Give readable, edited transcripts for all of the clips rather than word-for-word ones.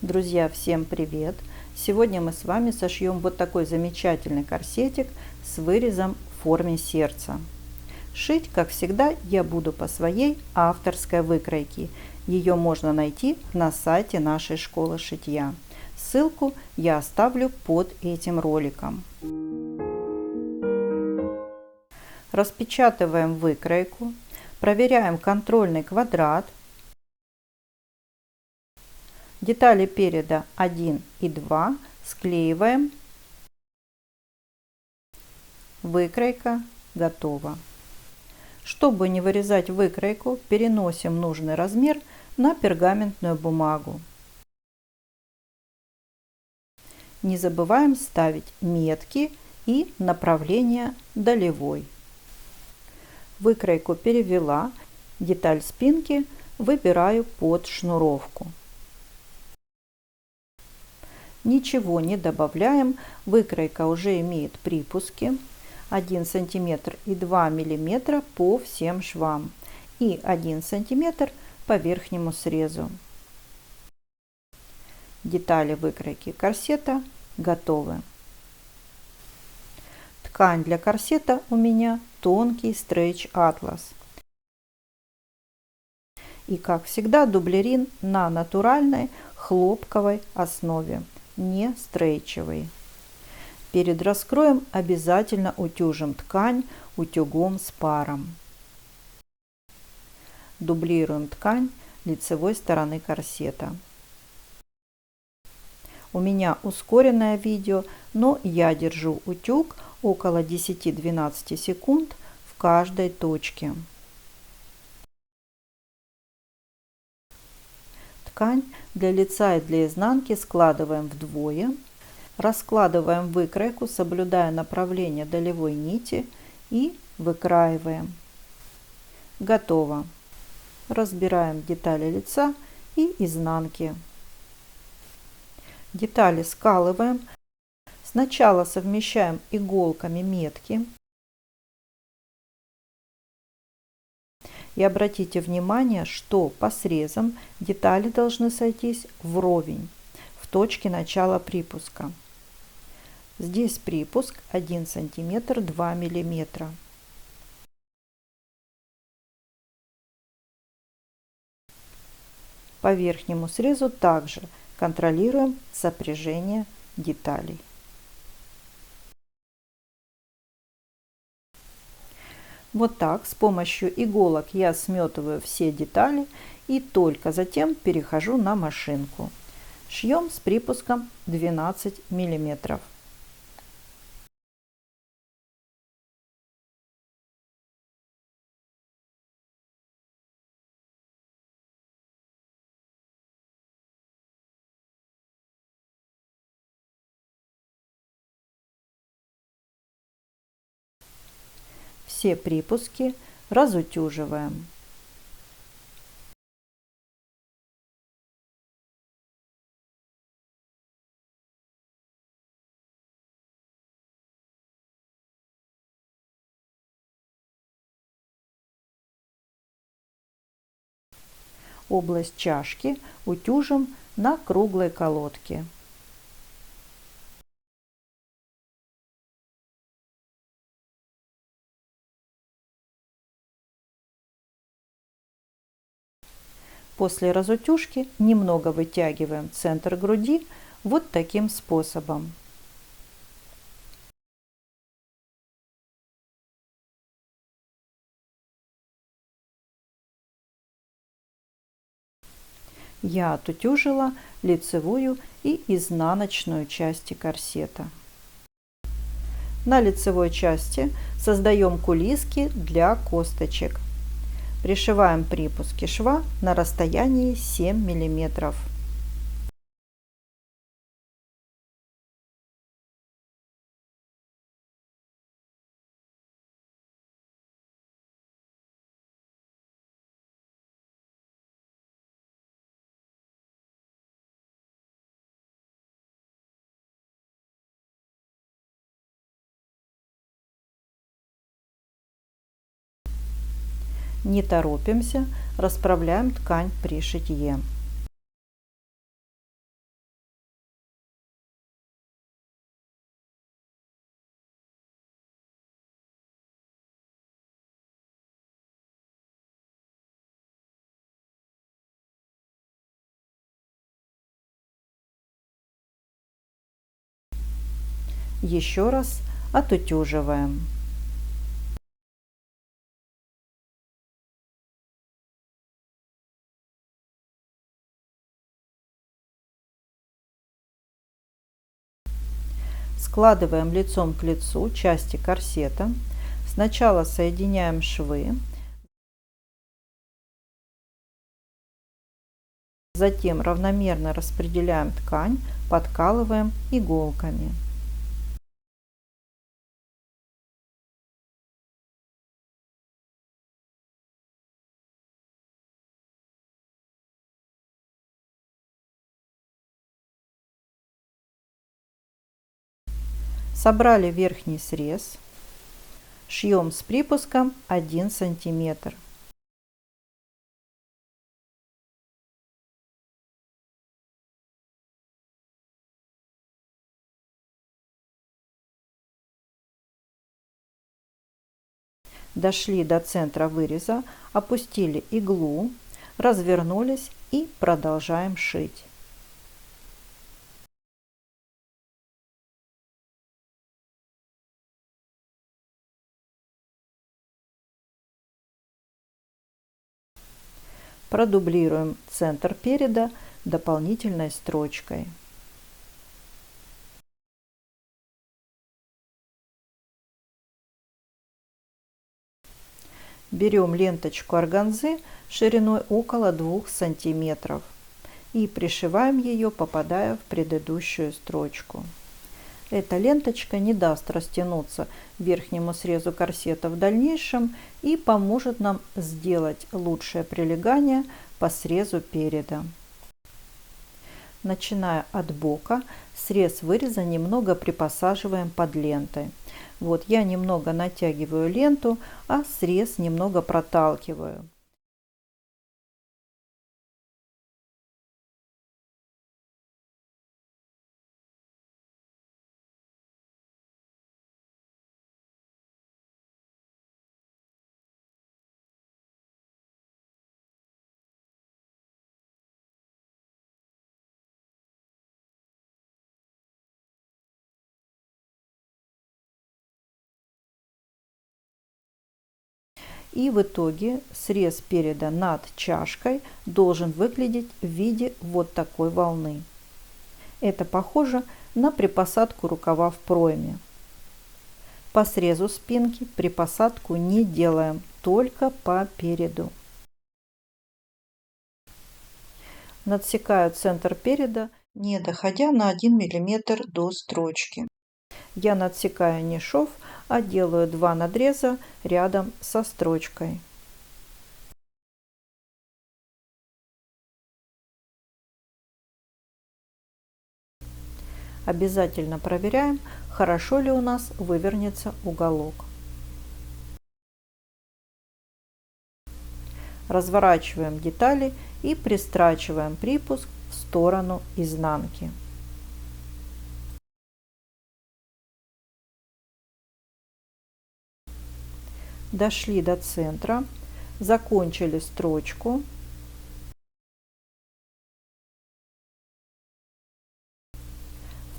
Друзья, всем привет! Сегодня мы с вами сошьем вот такой замечательный корсетик с вырезом в форме сердца. Шить, как всегда, я буду по своей авторской выкройке. Ее можно найти на сайте нашей школы шитья. Ссылку я оставлю под этим роликом. Распечатываем выкройку, проверяем контрольный квадрат. Детали переда 1 и 2 склеиваем. Выкройка готова. Чтобы не вырезать выкройку, переносим нужный размер на пергаментную бумагу. Не забываем ставить метки и направление долевой. Выкройку перевела, деталь спинки выбираю под шнуровку. Ничего не добавляем, выкройка уже имеет припуски 1 см и 2 мм по всем швам и 1 см по верхнему срезу. Детали выкройки корсета готовы. Ткань для корсета у меня тонкий стрейч атлас. И как всегда дублерин на натуральной хлопковой основе, не стрейчевый. Перед раскроем обязательно утюжим ткань утюгом с паром. Дублируем ткань лицевой стороны корсета. У меня ускоренное видео, но я держу утюг около 10-12 секунд в каждой точке. Ткань для лица и для изнанки складываем вдвое. Раскладываем выкройку, соблюдая направление долевой нити, и выкраиваем. Готово. Разбираем детали лица и изнанки. Детали скалываем. Сначала совмещаем иголками метки. И обратите внимание, что по срезам детали должны сойтись вровень в точке начала припуска. Здесь припуск 1 см 2 мм. По верхнему срезу также контролируем сопряжение деталей. Вот так с помощью иголок я сметываю все детали и только затем перехожу на машинку. Шьем с припуском 12 мм. Все припуски разутюживаем. Область чашки утюжим на круглой колодке. После разутюжки немного вытягиваем центр груди вот таким способом. Я отутюжила лицевую и изнаночную части корсета. На лицевой части создаем кулиски для косточек. Пришиваем припуски шва на расстоянии 7 мм. Не торопимся, расправляем ткань при шитье. Еще раз отутюживаем. Складываем лицом к лицу части корсета. Сначала соединяем швы, затем равномерно распределяем ткань, подкалываем иголками. Собрали верхний срез, шьем с припуском 1 сантиметр. Дошли до центра выреза, опустили иглу, развернулись и продолжаем шить. Продублируем центр переда дополнительной строчкой. Берем ленточку органзы шириной около 2 сантиметров и пришиваем ее, попадая в предыдущую строчку. Эта ленточка не даст растянуться верхнему срезу корсета в дальнейшем и поможет нам сделать лучшее прилегание по срезу переда. Начиная от бока, срез выреза немного припосаживаем под лентой. Вот я немного натягиваю ленту, а срез немного проталкиваю. И в итоге срез переда над чашкой должен выглядеть в виде вот такой волны. Это похоже на припосадку рукава в пройме. По срезу спинки припосадку не делаем, только по переду. Надсекаю центр переда, не доходя на 1 мм до строчки. Я надсекаю не шов, а делаю 2 надреза рядом со строчкой. Обязательно проверяем, хорошо ли у нас вывернется уголок. Разворачиваем детали и пристрачиваем припуск в сторону изнанки. Дошли до центра, закончили строчку.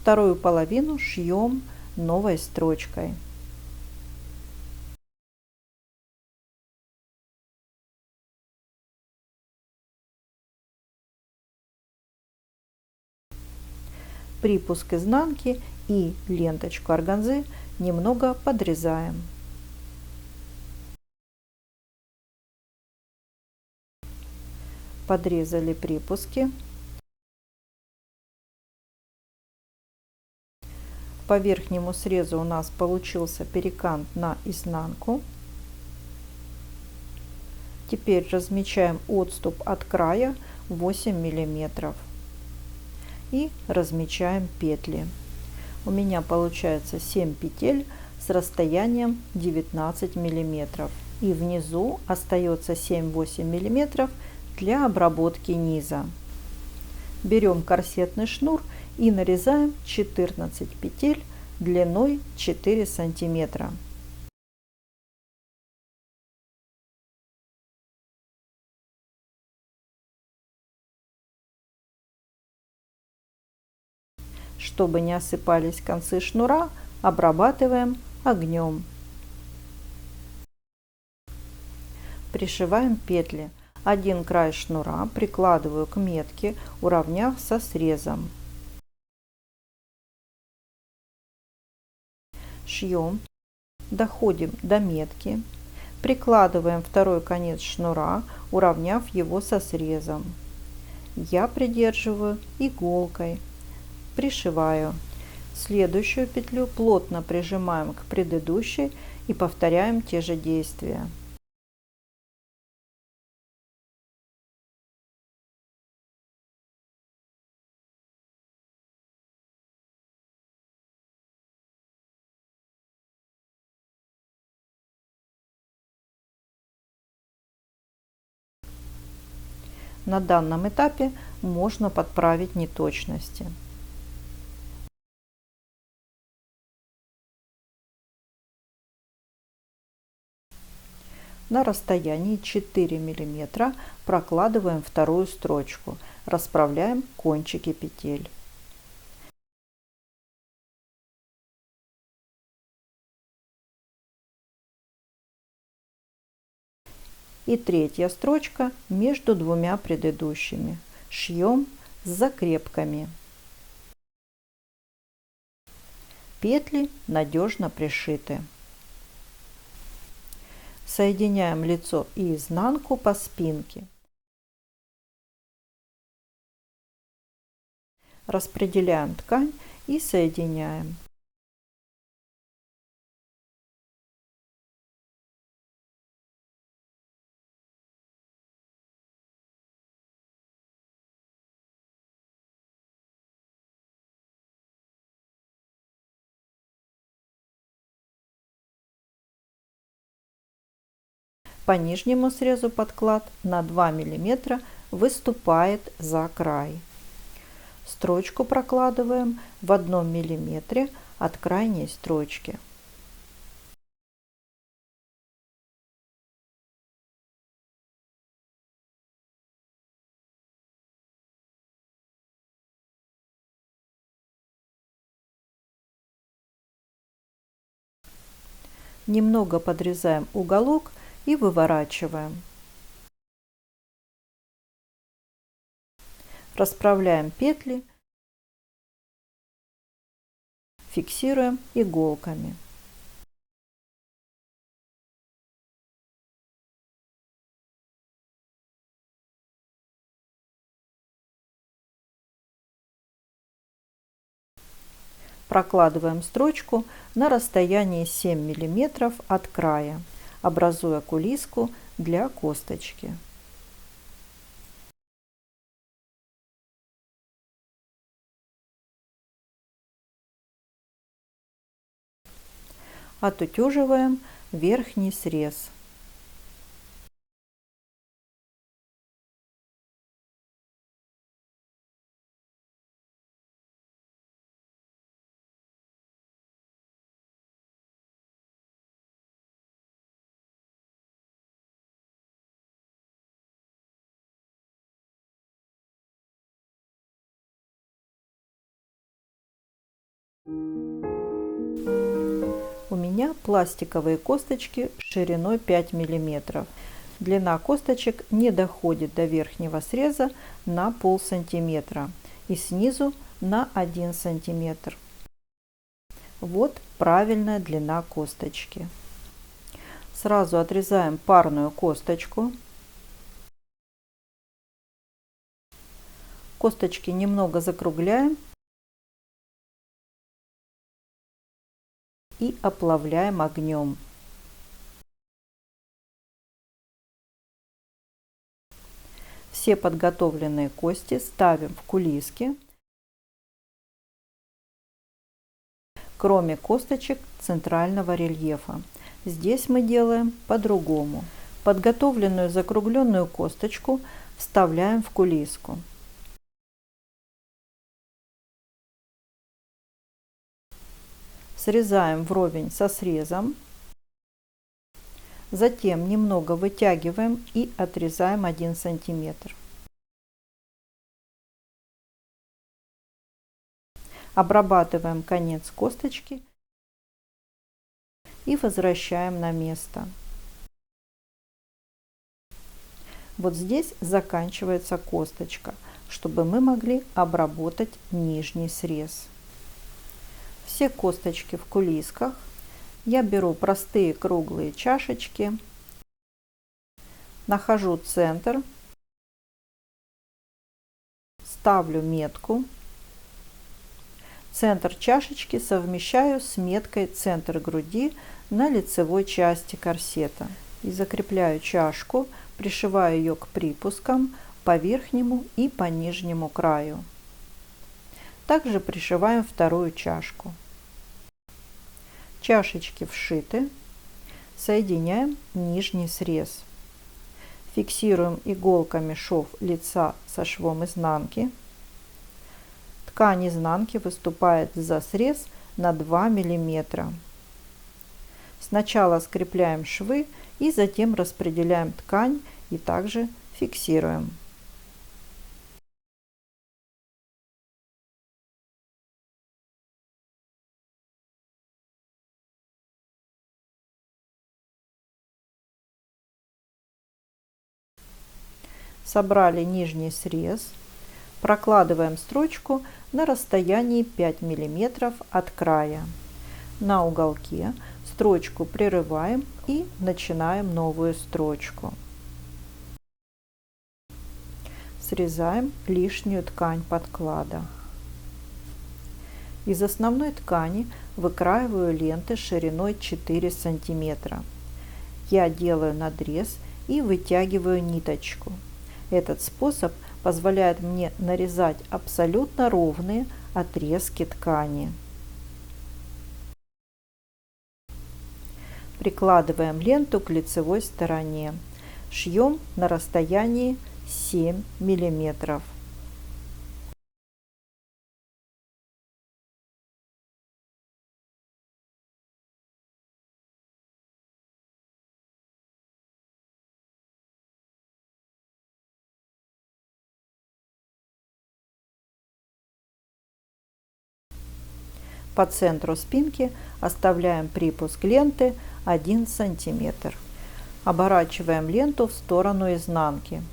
Вторую половину шьем новой строчкой. Припуск изнанки и ленточку органзы немного подрезаем. Подрезали припуски. По верхнему срезу у нас получился перекант на изнанку. Теперь размечаем отступ от края 8 миллиметров и размечаем петли. У меня получается 7 петель с расстоянием 19 миллиметров, и внизу остается 7-8 миллиметров для обработки низа. Берем корсетный шнур и нарезаем 14 петель длиной 4 сантиметра. Чтобы не осыпались концы шнура, Обрабатываем огнем. Пришиваем петли. Один край шнура прикладываю к метке, уравняв со срезом. Шьем, доходим до метки, прикладываем второй конец шнура, уравняв его со срезом. Я придерживаю иголкой, пришиваю. Следующую петлю плотно прижимаем к предыдущей и повторяем те же действия. На данном этапе можно подправить неточности. На расстоянии 4 мм прокладываем вторую строчку, расправляем кончики петель. И третья строчка между двумя предыдущими. Шьем с закрепками. Петли надежно пришиты. Соединяем лицо и изнанку по спинке. Распределяем ткань и соединяем. По нижнему срезу подклад на 2 мм выступает за край. Строчку прокладываем в 1 мм от крайней строчки. Немного подрезаем уголок и выворачиваем. Расправляем петли, фиксируем иголками. Прокладываем строчку на расстоянии 7 мм от края, образуя кулиску для косточки. Отутюживаем верхний срез. У меня пластиковые косточки шириной 5 мм. Длина косточек не доходит до верхнего среза на полсантиметра и снизу на 1 сантиметр. Вот правильная длина косточки. Сразу отрезаем парную косточку. Косточки немного закругляем и оплавляем огнем. Все подготовленные кости ставим в кулиски, кроме косточек центрального рельефа. Здесь мы делаем по-другому. Подготовленную закругленную косточку вставляем в кулиску. Срезаем вровень со срезом. Затем немного вытягиваем и отрезаем 1 сантиметр. Обрабатываем конец косточки и возвращаем на место. Вот здесь заканчивается косточка, чтобы мы могли обработать нижний срез. Все косточки в кулисках. Я беру простые круглые чашечки, нахожу центр, ставлю метку. Центр чашечки совмещаю с меткой центр груди на лицевой части корсета. И закрепляю чашку, пришиваю ее к припускам по верхнему и по нижнему краю. Также пришиваем вторую чашку. Чашечки вшиты. Соединяем нижний срез. Фиксируем иголками шов лица со швом изнанки. Ткань изнанки выступает за срез на 2 мм. Сначала скрепляем швы и затем распределяем ткань и также фиксируем. Собрали нижний срез. Прокладываем строчку на расстоянии 5 мм от края. На уголке строчку прерываем и начинаем новую строчку. Срезаем лишнюю ткань подклада. Из основной ткани выкраиваю ленты шириной 4 см. Я делаю надрез и вытягиваю ниточку. Этот способ позволяет мне нарезать абсолютно ровные отрезки ткани. Прикладываем ленту к лицевой стороне. Шьем на расстоянии 7 мм. По центру спинки оставляем припуск ленты 1 см. Оборачиваем ленту в сторону изнанки.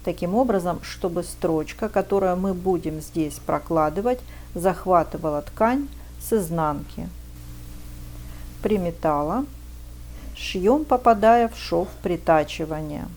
Таким образом, чтобы строчка, которую мы будем здесь прокладывать, захватывала ткань с изнанки. Приметала. Шьем, попадая в шов притачивания.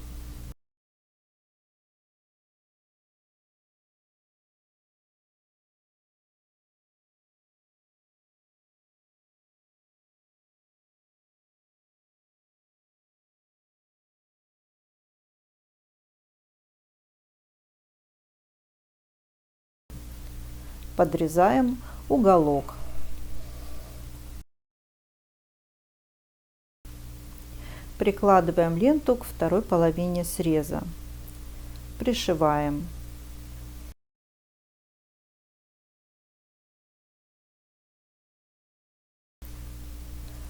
Подрезаем уголок. Прикладываем ленту к второй половине среза. Пришиваем.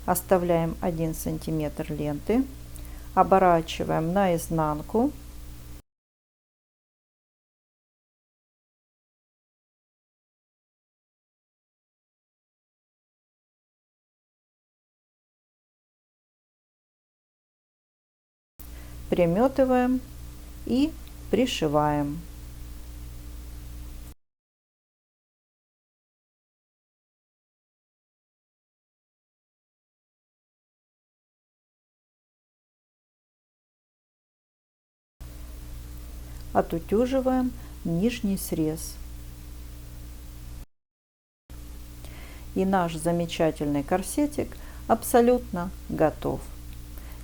Оставляем 1 см ленты. Оборачиваем наизнанку. Приметываем и пришиваем. Отутюживаем нижний срез. И наш замечательный корсетик абсолютно готов.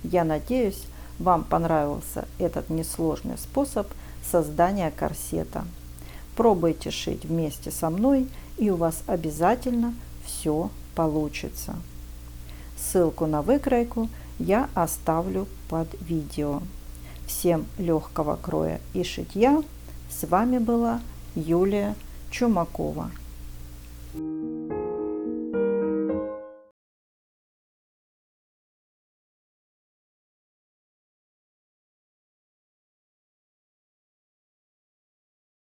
Я надеюсь, вам понравился этот несложный способ создания корсета. Пробуйте шить вместе со мной, и у вас обязательно все получится. Ссылку на выкройку я оставлю под видео. Всем легкого кроя и шитья. С вами была Юлия Чумакова.